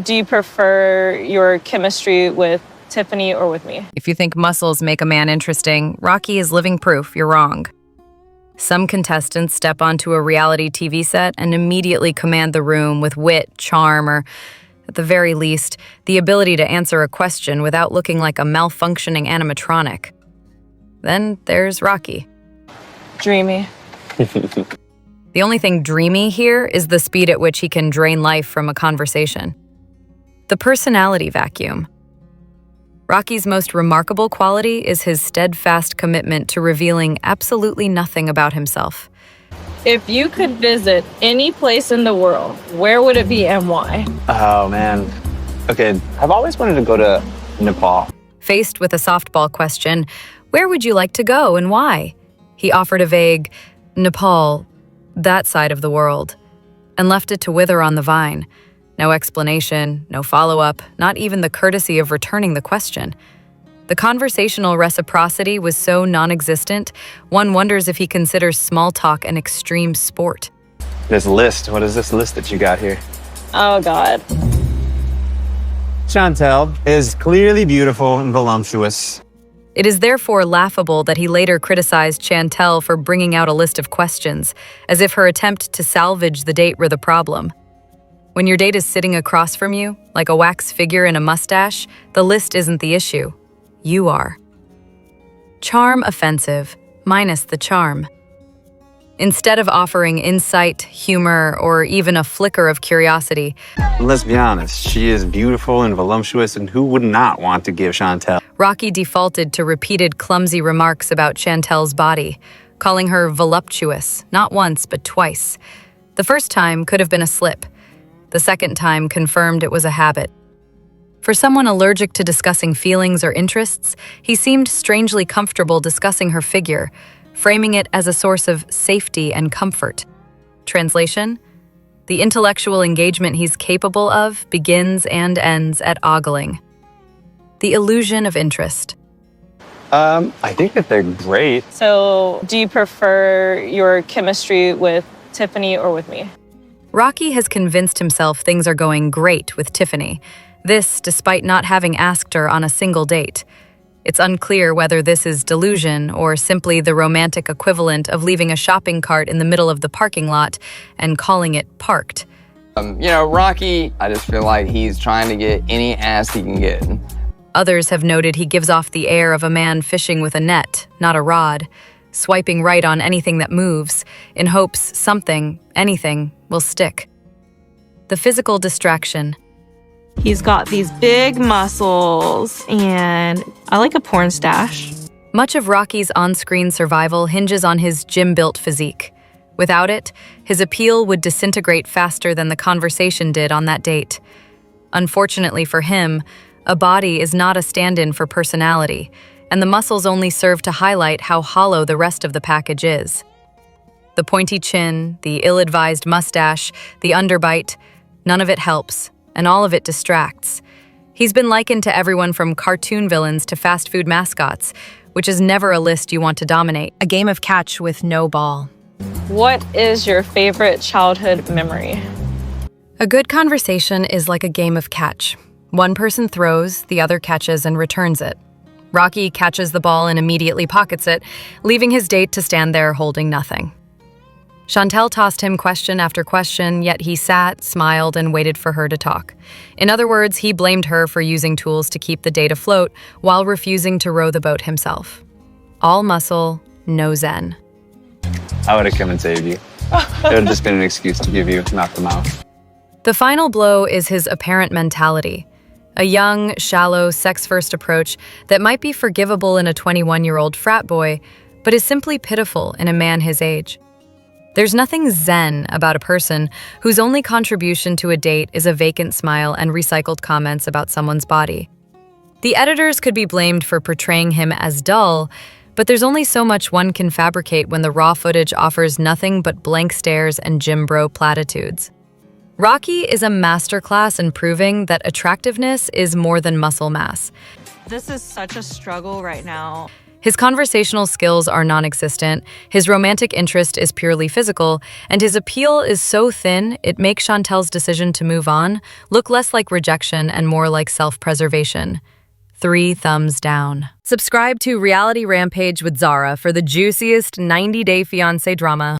Do you prefer your chemistry with Tiffany or with me? If you think muscles make a man interesting, Rocky is living proof you're wrong. Some contestants step onto a reality TV set and immediately command the room with wit, charm, or, at the very least, the ability to answer a question without looking like a malfunctioning animatronic. Then there's Rocky. Dreamy. The only thing dreamy here is the speed at which he can drain life from a conversation. The personality vacuum. Rocky's most remarkable quality is his steadfast commitment to revealing absolutely nothing about himself. If you could visit any place in the world, where would it be and why? Oh, man. Okay, I've always wanted to go to Nepal. Faced with a softball question, where would you like to go and why? He offered a vague, Nepal, that side of the world, and left it to wither on the vine. No explanation, no follow-up, not even the courtesy of returning the question. The conversational reciprocity was so non-existent, one wonders if he considers small talk an extreme sport. This list, what is this list that you got here? Oh, God. Chantel is clearly beautiful and voluptuous. It is therefore laughable that he later criticized Chantel for bringing out a list of questions, as if her attempt to salvage the date were the problem. When your date is sitting across from you, like a wax figure in a mustache, the list isn't the issue. You are. Charm offensive, minus the charm. Instead of offering insight, humor, or even a flicker of curiosity, Let's be honest, she is beautiful and voluptuous, and who would not want to give Chantel? Rocky defaulted to repeated clumsy remarks about Chantel's body, calling her voluptuous, not once but twice. The first time could have been a slip. The second time confirmed it was a habit. For someone allergic to discussing feelings or interests, he seemed strangely comfortable discussing her figure, framing it as a source of safety and comfort. Translation: the intellectual engagement he's capable of begins and ends at ogling. The illusion of interest. I think that they're great. So, do you prefer your chemistry with Tiffany or with me? Rocky has convinced himself things are going great with Tiffany, this despite not having asked her on a single date. It's unclear whether this is delusion or simply the romantic equivalent of leaving a shopping cart in the middle of the parking lot and calling it parked. Rocky, I just feel like he's trying to get any ass he can get. Others have noted he gives off the air of a man fishing with a net, not a rod, swiping right on anything that moves, in hopes something, anything, will stick. The physical distraction. He's got these big muscles, and I like a porn stash. Much of Rocky's on-screen survival hinges on his gym-built physique. Without it, his appeal would disintegrate faster than the conversation did on that date. Unfortunately for him, a body is not a stand-in for personality, and the muscles only serve to highlight how hollow the rest of the package is. The pointy chin, the ill-advised mustache, the underbite, none of it helps, and all of it distracts. He's been likened to everyone from cartoon villains to fast food mascots, which is never a list you want to dominate. A game of catch with no ball. What is your favorite childhood memory? A good conversation is like a game of catch. One person throws, the other catches and returns it. Rocky catches the ball and immediately pockets it, leaving his date to stand there holding nothing. Chantel tossed him question after question, yet he sat, smiled, and waited for her to talk. In other words, he blamed her for using tools to keep the date afloat while refusing to row the boat himself. All muscle, no zen. I would have come and saved you. It would have just been an excuse to give you knock them out. The final blow is his apparent mentality. A young, shallow, sex-first approach that might be forgivable in a 21-year-old frat boy, but is simply pitiful in a man his age. There's nothing zen about a person whose only contribution to a date is a vacant smile and recycled comments about someone's body. The editors could be blamed for portraying him as dull, but there's only so much one can fabricate when the raw footage offers nothing but blank stares and gym bro platitudes. Rocky is a masterclass in proving that attractiveness is more than muscle mass. This is such a struggle right now. His conversational skills are non-existent, his romantic interest is purely physical, and his appeal is so thin it makes Chantel's decision to move on look less like rejection and more like self-preservation. 3 thumbs down. Subscribe to Reality Rampage with Zara for the juiciest 90-day fiancé drama.